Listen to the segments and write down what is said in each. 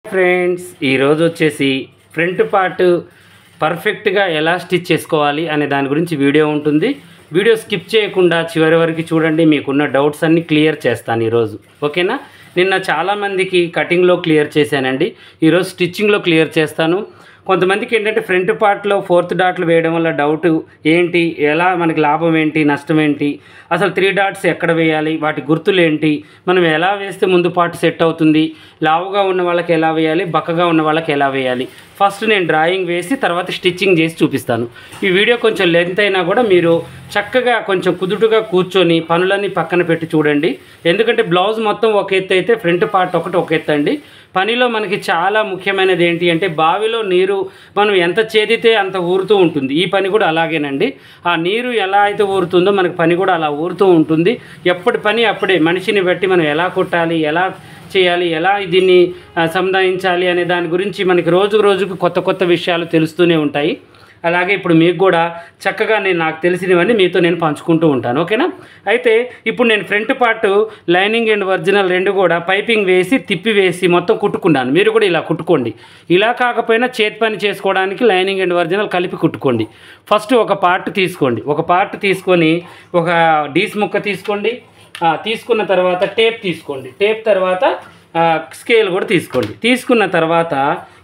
Friends ఈరోజు వచ్చేసి front part పర్ఫెక్ట్గా ఎలా స్టిచ్ చేసుకోవాలి అనే దాని గురించి వీడియో ఉంటుంది. వీడియో స్కిప్ చేయకుండా చివరి వరకు చూడండి, మీకున్న డౌట్స్ అన్నీ క్లియర్ చేస్తాను ఈరోజు. ఓకేనా? నిన్న చాలామందికి కటింగ్లో క్లియర్ చేశానండి, ఈరోజు స్టిచ్చింగ్లో క్లియర్ చేస్తాను. కొంతమందికి ఏంటంటే ఫ్రంట్ పార్ట్లో 4th డాట్లు వేయడం వల్ల డౌట్ ఏంటి, ఎలా మనకి లాభం ఏంటి, నష్టం ఏంటి, అసలు 3 డాట్స్ ఎక్కడ వేయాలి, వాటి గుర్తులు ఏంటి, మనం ఎలా వేస్తే ముందు పార్ట్ సెట్ అవుతుంది, లావుగా ఉన్న వాళ్ళకి ఎలా వేయాలి, బక్కగా ఉన్న వాళ్ళకి ఎలా వేయాలి. ఫస్ట్ నేను డ్రాయింగ్ వేసి తర్వాత స్టిచ్చింగ్ చేసి చూపిస్తాను. ఈ వీడియో కొంచెం లెంత్ అయినా కూడా మీరు చక్కగా కొంచెం కుదుటుగా కూర్చొని పనులన్నీ పక్కన పెట్టి చూడండి. ఎందుకంటే బ్లౌజ్ మొత్తం ఒక ఎత్తు అయితే ఫ్రంట్ పార్ట్ ఒకటి ఒక ఎత్తు అండి. పనిలో మనకి చాలా ముఖ్యమైనది ఏంటి అంటే బావిలో నీరు మనం ఎంత చేదితే అంత ఊరుతూ ఉంటుంది. ఈ పని కూడా అలాగేనండి. ఆ నీరు ఎలా అయితే ఊరుతుందో మనకి పని కూడా అలా ఊరుతూ ఉంటుంది. ఎప్పటి పని అప్పుడే, మనిషిని బట్టి మనం ఎలా కొట్టాలి, ఎలా చేయాలి, ఎలా దీన్ని సంధానించాలి అనే దాని గురించి మనకి రోజు రోజుకు కొత్త కొత్త విషయాలు తెలుస్తూనే ఉంటాయి. అలాగే ఇప్పుడు మీకు కూడా చక్కగా నాకు తెలిసినవన్నీ మీతో నేను పంచుకుంటూ ఉంటాను. ఓకేనా? అయితే ఇప్పుడు నేను front part lining and original రెండు కూడా పైపింగ్ వేసి తిప్పి వేసి మొత్తం కుట్టుకున్నాను. మీరు కూడా ఇలా కుట్టుకోండి. ఇలా కాకపోయినా చేతి పని చేసుకోవడానికి లైనింగ్ అండ్ ఒరిజినల్ కలిపి కుట్టుకోండి. ఫస్ట్ ఒక పార్ట్ తీసుకోండి. ఒక పార్ట్ తీసుకొని ఒక డీస్ ముక్క తీసుకోండి. తీసుకున్న తర్వాత టేప్ తీసుకోండి. టేప్ తర్వాత స్కేల్ కూడా తీసుకోండి. తీసుకున్న తర్వాత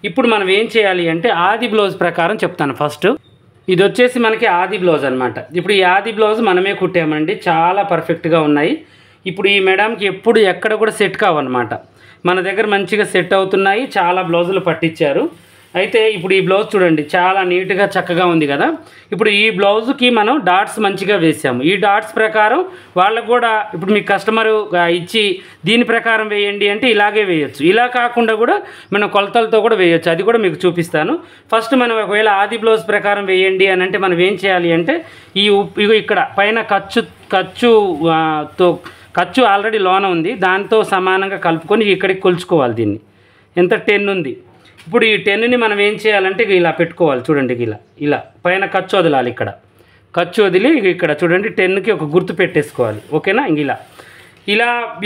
ఇప్పుడు మనం ఏం చేయాలి అంటే ఆది బ్లౌజ్ ప్రకారం చెప్తాను. ఫస్ట్ ఇది వచ్చేసి మనకి ఆది బ్లౌజ్ అనమాట. ఇప్పుడు ఈ ఆది బ్లౌజ్ మనమే కుట్టామండి, చాలా పర్ఫెక్ట్గా ఉన్నాయి. ఇప్పుడు ఈ మేడంకి ఎప్పుడు ఎక్కడ కూడా సెట్ కావన్నమాట. మన దగ్గర మంచిగా సెట్ అవుతున్నాయి, చాలా బ్లౌజులు పట్టించారు. అయితే ఇప్పుడు ఈ బ్లౌజ్ చూడండి, చాలా నీట్గా చక్కగా ఉంది కదా. ఇప్పుడు ఈ బ్లౌజ్కి మనం డాట్స్ మంచిగా వేసాము. ఈ డాట్స్ ప్రకారం వాళ్ళకు కూడా ఇప్పుడు మీ కస్టమరు ఇచ్చి దీని ప్రకారం వేయండి అంటే ఇలాగే వేయచ్చు. ఇలా కాకుండా కూడా మనం కొలతలతో కూడా వేయచ్చు, అది కూడా మీకు చూపిస్తాను. ఫస్ట్ మనం ఒకవేళ ఆది బ్లౌజ్ ప్రకారం వేయండి అని అంటే మనం ఏం చేయాలి అంటే ఇక్కడ పైన ఖర్చు ఆల్రెడీ లోన ఉంది, దాంతో సమానంగా కలుపుకొని ఇక్కడికి కొలుచుకోవాలి. దీన్ని ఎంత 10 ఉంది. ఇప్పుడు ఈ 10ని మనం ఏం చేయాలంటే ఇలా పెట్టుకోవాలి. చూడండి, ఇలా పైన ఖర్చు వదలాలి. ఇక్కడ ఖర్చు వదిలి ఇక్కడ చూడండి 10కి ఒక గుర్తు పెట్టేసుకోవాలి. ఓకేనా?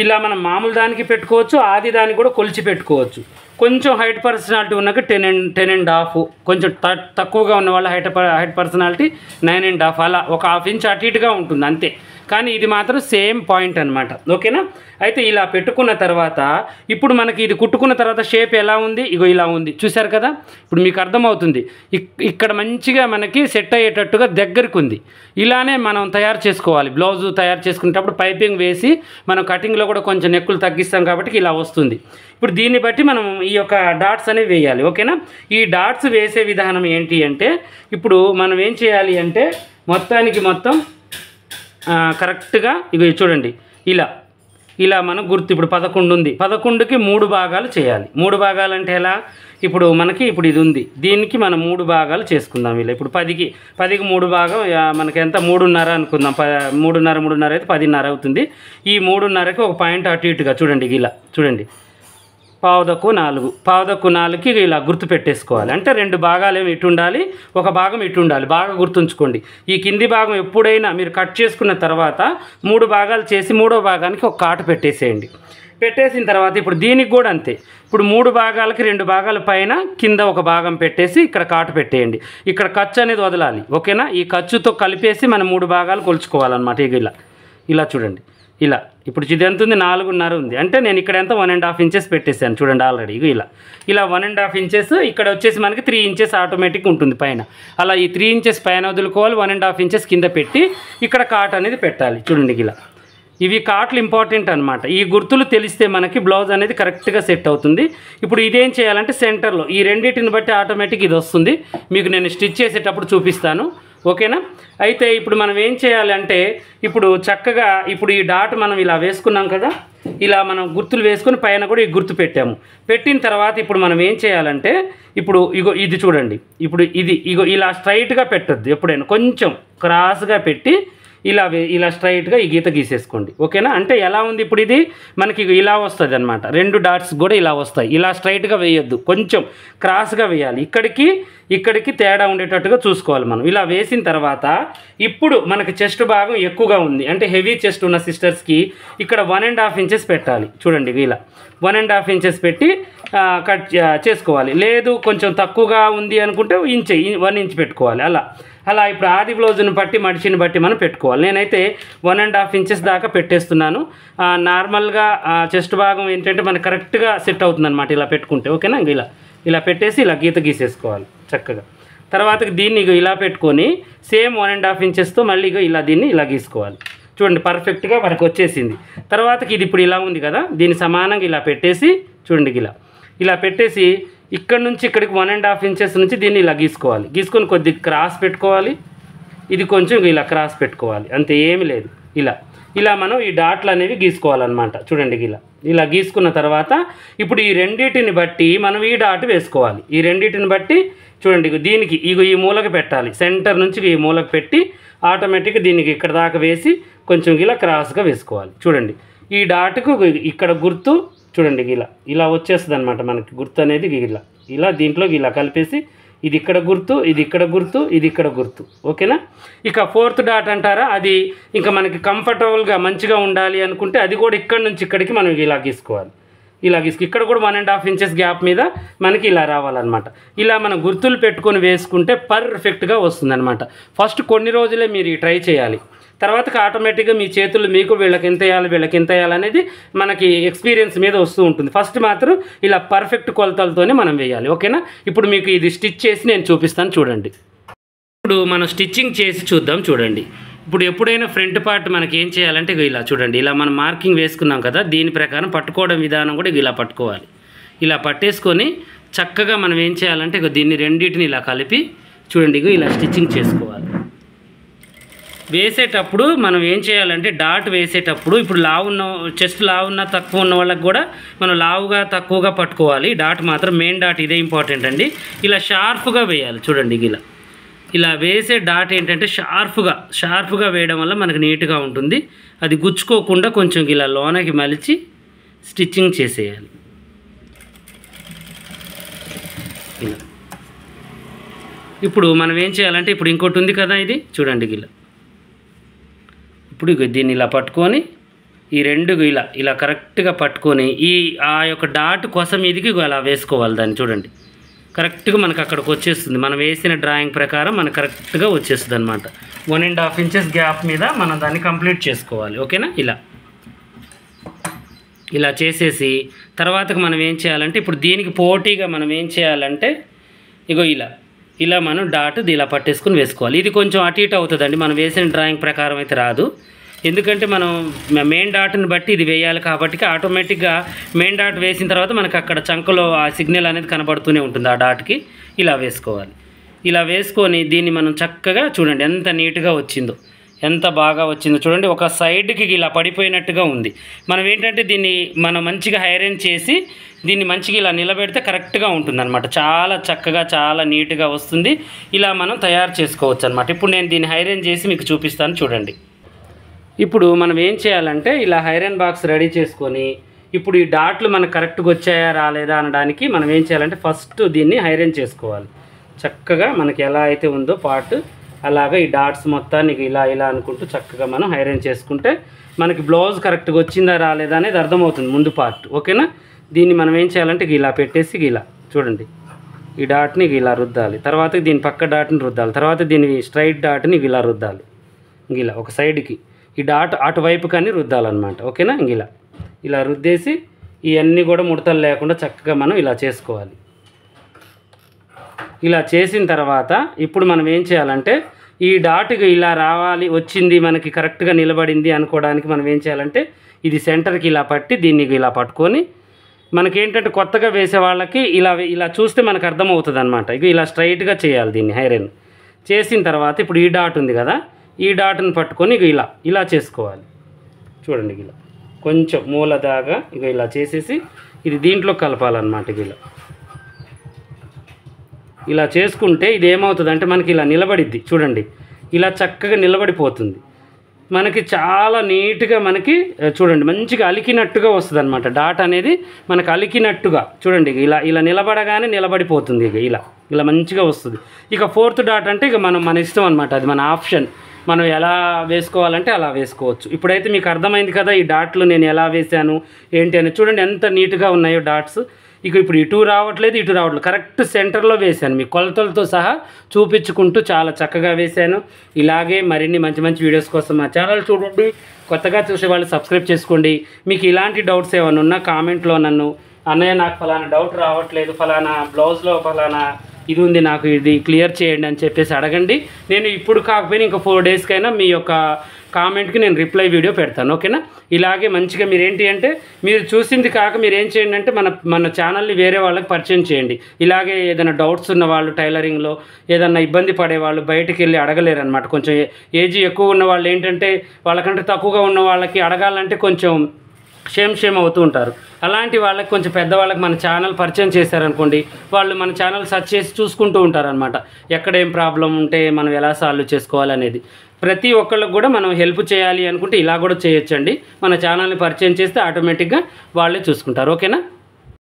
ఇలా మనం మామూలు దానికి పెట్టుకోవచ్చు, ఆది దానికి కూడా కొలిచి పెట్టుకోవచ్చు. కొంచెం హైట్ పర్సనాలిటీ ఉన్నకి 10.5, కొంచెం తక్కువగా ఉన్న వాళ్ళ హైట్ పర్సనాలిటీ 9.5, అలా ఒక ½ ఇంచ్ అటు ఇటుగా ఉంటుంది అంతే. కానీ ఇది మాత్రం సేమ్ పాయింట్ అనమాట. ఓకేనా? అయితే ఇలా పెట్టుకున్న తర్వాత ఇప్పుడు మనకి ఇది కుట్టుకున్న తర్వాత షేప్ ఎలా ఉంది, ఇలా ఉంది, చూసారు కదా. ఇప్పుడు మీకు అర్థమవుతుంది, ఇక్కడ మంచిగా మనకి సెట్ అయ్యేటట్టుగా దగ్గరకు ఉంది. ఇలానే మనం తయారు చేసుకోవాలి. బ్లౌజు తయారు చేసుకునేటప్పుడు పైపింగ్ వేసి మనం కటింగ్లో కూడా కొంచెం నెక్కులు తగ్గిస్తాం కాబట్టి ఇలా వస్తుంది. ఇప్పుడు దీన్ని బట్టి మనం ఈ యొక్క డాట్స్ అనేవి వేయాలి. ఓకేనా? ఈ డాట్స్ వేసే విధానం ఏంటి అంటే ఇప్పుడు మనం ఏం చేయాలి అంటే మొత్తం కరెక్ట్గా చూడండి, ఇలా మనం గుర్తు ఇప్పుడు 11 ఉంది. 11కి 3 భాగాలు చేయాలి. 3 భాగాలు అంటే ఎలా, ఇప్పుడు ఇది ఉంది, దీనికి మనం 3 భాగాలు చేసుకుందాం. ఇప్పుడు 10కి 3 భాగం మనకి ఎంత 3.5 అనుకుందాం. 3.5 అయితే 10.5 అవుతుంది. ఈ 3.5కి ఒక పాయింట్ అటు ఇటుగా చూడండి, చూడండి 4:4కి ఇలా గుర్తు పెట్టేసుకోవాలి. అంటే 2 భాగాలు ఏమి ఇటు ఉండాలి, ఒక భాగం ఇటు ఉండాలి. బాగా గుర్తుంచుకోండి. ఈ కింది భాగం ఎప్పుడైనా మీరు కట్ చేసుకున్న తర్వాత 3 భాగాలు చేసి 3వ భాగానికి ఒక కాటు పెట్టేసేయండి. పెట్టేసిన తర్వాత ఇప్పుడు దీనికి కూడా అంతే. ఇప్పుడు 3 భాగాలకి 2 భాగాల పైన కింద ఒక భాగం పెట్టేసి ఇక్కడ కాటు పెట్టేయండి. ఇక్కడ ఖర్చు అనేది వదలాలి. ఓకేనా? ఈ ఖర్చుతో కలిపేసి మనం 3 భాగాలు కొలుచుకోవాలన్నమాట. ఇలా చూడండి, ఇప్పుడు ఇది ఎంత ఉంది, 4.5 ఉంది. అంటే నేను ఇక్కడ ఎంత 1.5 ఇంచెస్ పెట్టేశాను. చూడండి ఆల్రెడీ ఇలా 1.5 ఇంచెస్. ఇక్కడ వచ్చేసి మనకి 3 ఇంచెస్ ఆటోమేటిక్ ఉంటుంది పైన. అలా ఈ 3 ఇంచెస్ పైన వదులుకోవాలి, 1.5 ఇంచెస్ కింద పెట్టి ఇక్కడ కాట్ అనేది పెట్టాలి. చూడండి, ఇవి కాట్లు ఇంపార్టెంట్ అనమాట. ఈ గుర్తులు తెలిస్తే మనకి బ్లౌజ్ అనేది కరెక్ట్గా సెట్ అవుతుంది. ఇప్పుడు ఇదేం చేయాలంటే సెంటర్లో ఈ రెండింటిని బట్టి ఆటోమేటిక్ ఇది వస్తుంది. మీకు నేను స్టిచ్ చేసేటప్పుడు చూపిస్తాను. ఓకేనా? అయితే ఇప్పుడు మనం ఏం చేయాలంటే ఇప్పుడు చక్కగా ఈ డాట్ మనం ఇలా వేసుకున్నాం కదా, ఇలా మనం గుర్తులు వేసుకొని పైన కూడా ఈ గుర్తు పెట్టాము. పెట్టిన తర్వాత ఇప్పుడు మనం ఏం చేయాలంటే ఇప్పుడు ఇది చూడండి, ఇప్పుడు ఇలా స్ట్రైట్గా పెట్టద్దు, ఎప్పుడైనా కొంచెం క్రాస్గా పెట్టి ఇలా స్ట్రైట్గా ఈ గీత గీసేసుకోండి. ఓకేనా? అంటే ఎలా ఉంది ఇప్పుడు ఇది మనకి ఇలా వస్తుంది అనమాట. 2 డాట్స్ కూడా ఇలా వస్తాయి. ఇలా స్ట్రైట్గా వేయొద్దు, కొంచెం క్రాస్గా వేయాలి. ఇక్కడికి తేడా ఉండేటట్టుగా చూసుకోవాలి మనం. ఇలా వేసిన తర్వాత ఇప్పుడు మనకి చెస్ట్ భాగం ఎక్కువగా ఉంది అంటే హెవీ చెస్ట్ ఉన్న సిస్టర్స్కి ఇక్కడ 1.5 ఇంచెస్ పెట్టాలి. చూడండి ఇలా 1.5 ఇంచెస్ పెట్టి కట్ చేసుకోవాలి. లేదు కొంచెం తక్కువగా ఉంది అనుకుంటే 1 ఇంచ్ పెట్టుకోవాలి. అలా ఇప్పుడు ఆది బ్లౌజ్ని బట్టి మడిచిని బట్టి మనం పెట్టుకోవాలి. నేనైతే 1.5 ఇంచెస్ దాకా పెట్టేస్తున్నాను. నార్మల్గా చెస్ట్ భాగం ఏంటంటే మనకు కరెక్ట్గా సెట్ అవుతుంది అనమాట ఇలా పెట్టుకుంటే. ఓకేనా? ఇలా పెట్టేసి ఇలా గీత గీసేసుకోవాలి చక్కగా. తర్వాతకి దీన్ని ఇలా పెట్టుకొని సేమ్ 1.5 ఇంచెస్తో మళ్ళీ దీన్ని ఇలా గీసుకోవాలి. చూడండి పర్ఫెక్ట్గా మనకు వచ్చేసింది. తర్వాతకి ఇది ఇప్పుడు ఇలా ఉంది కదా, దీన్ని సమానంగా ఇలా పెట్టేసి చూడండి ఇలా పెట్టేసి ఇక్కడ నుంచి ఇక్కడికి 1.5 ఇంచెస్ నుంచి దీన్ని ఇలా గీసుకొని కొద్దిగా క్రాస్ పెట్టుకోవాలి. ఇది కొంచెం ఇలా క్రాస్ పెట్టుకోవాలి. అంతే, ఏమి లేదు. ఇలా మనం ఈ డాట్లు అనేవి గీసుకోవాలన్నమాట. చూడండి ఇలా గీసుకున్న తర్వాత ఇప్పుడు ఈ రెండింటిని బట్టి మనం ఈ డాట్ వేసుకోవాలి. ఈ రెండింటిని బట్టి చూడండి దీనికి ఈ మూలకు పెట్టాలి. సెంటర్ నుంచి ఈ మూలకు పెట్టి ఆటోమేటిక్గా దీనికి ఇక్కడ దాకా వేసి కొంచెం ఇలా క్రాస్గా వేసుకోవాలి. చూడండి ఈ డాట్కు ఇక్కడ గుర్తు చూడండి ఇలా వచ్చేస్తుంది అనమాట. మనకి గుర్తు అనేది ఇలా దీంట్లోకి ఇలా కలిపేసి ఇది ఇక్కడ గుర్తు, ఇది ఇక్కడ గుర్తు, ఇది ఇక్కడ గుర్తు. ఓకేనా? ఇక 4th డాట్ అంటారా, అది ఇంకా మనకి కంఫర్టబుల్గా మంచిగా ఉండాలి అనుకుంటే అది కూడా ఇక్కడ నుంచి ఇక్కడికి మనం ఇలా గీసుకోవాలి. ఇక్కడ కూడా 1.5 ఇంచెస్ గ్యాప్ మీద మనకి ఇలా రావాలన్నమాట. ఇలా మనం గుర్తులు పెట్టుకొని వేసుకుంటే పర్ఫెక్ట్గా వస్తుందన్నమాట. ఫస్ట్ కొన్ని రోజులే మీరు ట్రై చేయాలి. తర్వాతకి ఆటోమేటిక్గా మీ చేతులు మీకు వీళ్ళకి ఎంత వేయాలి అనేది మనకి ఎక్స్పీరియన్స్ మీద వస్తూ ఉంటుంది. ఫస్ట్ మాత్రం ఇలా పర్ఫెక్ట్ కొలతలతోనే మనం వేయాలి. ఓకేనా? ఇప్పుడు మీకు ఇది స్టిచ్ చేసి నేను చూపిస్తాను చూడండి. ఇప్పుడు మనం స్టిచ్చింగ్ చేసి చూద్దాం. చూడండి ఇప్పుడు ఎప్పుడైనా ఫ్రంట్ పార్ట్ మనకి ఏం చేయాలంటే ఇలా చూడండి, ఇలా మనం మార్కింగ్ వేసుకున్నాం కదా, దీని ప్రకారం పట్టుకోవడం విధానం కూడా ఇలా పట్టుకోవాలి. ఇలా పట్టేసుకొని చక్కగా మనం ఏం చేయాలంటే దీన్ని రెండింటిని ఇలా కలిపి చూడండి ఇలా స్టిచ్చింగ్ చేసుకోవాలి. వేసేటప్పుడు మనం ఏం చేయాలంటే డాట్ వేసేటప్పుడు ఇప్పుడు చెస్ట్ లావున్న తక్కువ ఉన్న వాళ్ళకి కూడా మనం లావుగా తక్కువగా పట్టుకోవాలి. డాట్ మాత్రం మెయిన్ డాట్ ఇదే ఇంపార్టెంట్ అండి. ఇలా షార్ప్గా వేయాలి. చూడండి ఇలా వేసే డాట్ ఏంటంటే షార్ప్గా వేయడం వల్ల మనకు నీట్గా ఉంటుంది. అది గుచ్చుకోకుండా కొంచెం ఇలా లోనకి మలిచి స్టిచ్చింగ్ చేసేయాలి. ఇప్పుడు మనం ఏం చేయాలంటే ఇప్పుడు ఇంకోటి ఉంది కదా, ఇది చూడండి ఇప్పుడు దీన్ని ఇలా పట్టుకొని ఈ రెండు ఇలా కరెక్ట్గా పట్టుకొని ఆ యొక్క డాట్ కోసం ఇదికి అలా వేసుకోవాలి దాన్ని. చూడండి కరెక్ట్గా మనకు అక్కడికి వచ్చేస్తుంది. మనం వేసిన డ్రాయింగ్ ప్రకారం మనకు కరెక్ట్గా వచ్చేస్తుంది అనమాట. 1.5 ఇంచెస్ గ్యాప్ మీద మనం దాన్ని కంప్లీట్ చేసుకోవాలి. ఓకేనా? ఇలా చేసేసి తర్వాతకు మనం ఏం చేయాలంటే ఇప్పుడు దీనికి పోటీగా మనం ఏం చేయాలంటే ఇలా మనం డాట్ ఇలా పట్టేసుకుని వేసుకోవాలి. ఇది కొంచెం అటు ఇటు అవుతుందండి, మనం వేసిన డ్రాయింగ్ ప్రకారం అయితే రాదు. ఎందుకంటే మనం మెయిన్ డాట్ని బట్టి ఇది వేయాలి కాబట్టి ఆటోమేటిక్గా మెయిన్ డాట్ వేసిన తర్వాత మనకు అక్కడ చంకలో ఆ సిగ్నల్ అనేది కనబడుతూనే ఉంటుంది. ఆ డాట్కి ఇలా వేసుకోవాలి. ఇలా వేసుకొని దీన్ని మనం చక్కగా చూడండి ఎంత నీట్గా వచ్చిందో, ఎంత బాగా వచ్చిందో చూడండి. ఒక సైడ్కి ఇలా పడిపోయినట్టుగా ఉంది. మనం ఏంటంటే దీన్ని మనం మంచిగా ఐరన్ చేసి దీన్ని మంచిగా ఇలా నిలబెడితే కరెక్ట్గా ఉంటుంది అనమాట. చాలా చక్కగా చాలా నీట్గా వస్తుంది. ఇలా మనం తయారు చేసుకోవచ్చు అనమాట. ఇప్పుడు నేను దీన్ని ఐరన్ చేసి మీకు చూపిస్తాను చూడండి. ఇప్పుడు మనం ఏం చేయాలంటే ఇలా ఐరన్ బాక్స్ రెడీ చేసుకొని ఇప్పుడు ఈ డాట్లు మనకు కరెక్ట్గా వచ్చాయా రాలేదా అనడానికి మనం ఏం చేయాలంటే ఫస్ట్ దీన్ని ఐరన్ చేసుకోవాలి. చక్కగా మనకి ఎలా అయితే ఉందో పార్ట్ అలాగా ఈ డాట్స్ మొత్తాన్ని ఇలా అనుకుంటూ చక్కగా మనం ఐరన్ చేసుకుంటే మనకి బ్లౌజ్ కరెక్ట్గా వచ్చిందా రాలేదా అనేది అర్థమవుతుంది ముందు పార్ట్. ఓకేనా? దీన్ని మనం ఏం చేయాలంటే ఇలా పెట్టేసి ఇలా చూడండి ఈ డాట్ని ఇలా రుద్దాలి. తర్వాత దీని పక్క డాట్ని రుద్దాలి. తర్వాత దీని స్ట్రైట్ డాట్ని ఇలా రుద్దాలి. ఇలా ఒక సైడ్కి ఈ డాట్ అటువైపు కానీ రుద్దాలన్నమాట. ఓకేనా? ఇలా రుద్దేసి ఇవన్నీ కూడా ముడతలు లేకుండా చక్కగా మనం ఇలా చేసుకోవాలి. ఇలా చేసిన తర్వాత ఇప్పుడు మనం ఏం చేయాలంటే ఈ డాట్కి ఇలా రావాలి, వచ్చింది మనకి కరెక్ట్గా నిలబడింది అనుకోవడానికి మనం ఏం చేయాలంటే ఇది సెంటర్కి ఇలా పట్టి దీన్ని ఇలా పట్టుకొని మనకేంటంటే కొత్తగా వేసే వాళ్ళకి ఇలా చూస్తే మనకు అర్థమవుతుంది అనమాట. ఇలా స్ట్రైట్గా చేయాలి దీన్ని ఐరన్ చేసిన తర్వాత ఇప్పుడు ఈ డాట్ ఉంది కదా, ఈ డాట్ని పట్టుకొని ఇలా చేసుకోవాలి. చూడండి కొంచెం మూల దాకా ఇలా చేసేసి ఇది దీంట్లో కలపాలన్నమాట. ఇలా చేసుకుంటే ఇది ఏమవుతుంది అంటే మనకి ఇలా నిలబడిద్ది. చూడండి ఇలా చక్కగా నిలబడిపోతుంది. మనకి చాలా నీట్గా మనకి చూడండి మంచిగా అలికినట్టుగా వస్తుంది అనమాట. డాట్ అనేది మనకు అలికినట్టుగా చూడండి, ఇలా ఇలా నిలబడగానే నిలబడిపోతుంది. ఇలా ఇలా మంచిగా వస్తుంది. ఇక 4th డాట్ అంటే ఇక మన ఇష్టం అనమాట, అది మన ఆప్షన్. మనం ఎలా వేసుకోవాలంటే అలా వేసుకోవచ్చు. ఇప్పుడైతే మీకు అర్థమైంది కదా ఈ డాట్లు నేను ఎలా వేసాను ఏంటి అని. చూడండి ఎంత నీట్గా ఉన్నాయో డాట్స్. ఇక ఇప్పుడు ఇటు రావట్లేదు, ఇటు రావట్లేదు, కరెక్ట్ సెంటర్లో వేశాను. మీ కొలతలతో సహా చూపించుకుంటూ చాలా చక్కగా వేశాను. ఇలాగే మరిన్ని మంచి మంచి వీడియోస్ కోసం మా ఛానల్ చూడండి. కొత్తగా చూసే వాళ్ళు సబ్స్క్రైబ్ చేసుకోండి. మీకు ఇలాంటి డౌట్స్ ఏమైనా ఉన్నా కామెంట్లో నన్ను, అన్నయ్య నాకు ఫలానా డౌట్ రావట్లేదు, ఫలానా బ్లౌజ్లో ఫలానా ఇది ఉంది, నాకు ఇది క్లియర్ చేయండి అని చెప్పేసి అడగండి. నేను ఇప్పుడు కాకపోయినా ఇంకా 4 డేస్కైనా మీ యొక్క కామెంట్కి నేను రిప్లై వీడియో పెడతాను, ఓకేనా. ఇలాగే మంచిగా మీరు ఏంటి అంటే మీరు చూసింది కాక మీరు ఏం చేయండి అంటే మన ఛానల్ని వేరే వాళ్ళకి పరిచయం చేయండి. ఇలాగే ఏదైనా డౌట్స్ ఉన్న వాళ్ళు, టైలరింగ్లో ఏదన్నా ఇబ్బంది పడే వాళ్ళు బయటికి వెళ్ళి అడగలేరు అనమాట. కొంచెం ఏజ్ ఎక్కువ ఉన్న వాళ్ళు ఏంటంటే వాళ్ళకంటే తక్కువగా ఉన్న వాళ్ళకి అడగాలంటే కొంచెం షేమ్ అవుతూ ఉంటారు. అలాంటి వాళ్ళకి కొంచెం పెద్దవాళ్ళకి మన ఛానల్ పరిచయం చేశారనుకోండి, వాళ్ళు మన ఛానల్ సెర్చ్ చేసి చూసుకుంటూ ఉంటారనమాట. ఎక్కడ ఏం ప్రాబ్లం ఉంటే మనం ఎలా సాల్వ్ చేసుకోవాలనేది. ప్రతి ఒక్కళ్ళకి కూడా మనం హెల్ప్ చేయాలి అనుకుంటే ఇలా కూడా చేయొచ్చండి. మన ఛానల్ని పరిచయం చేస్తే ఆటోమేటిక్గా వాళ్ళే చూసుకుంటారు, ఓకేనా.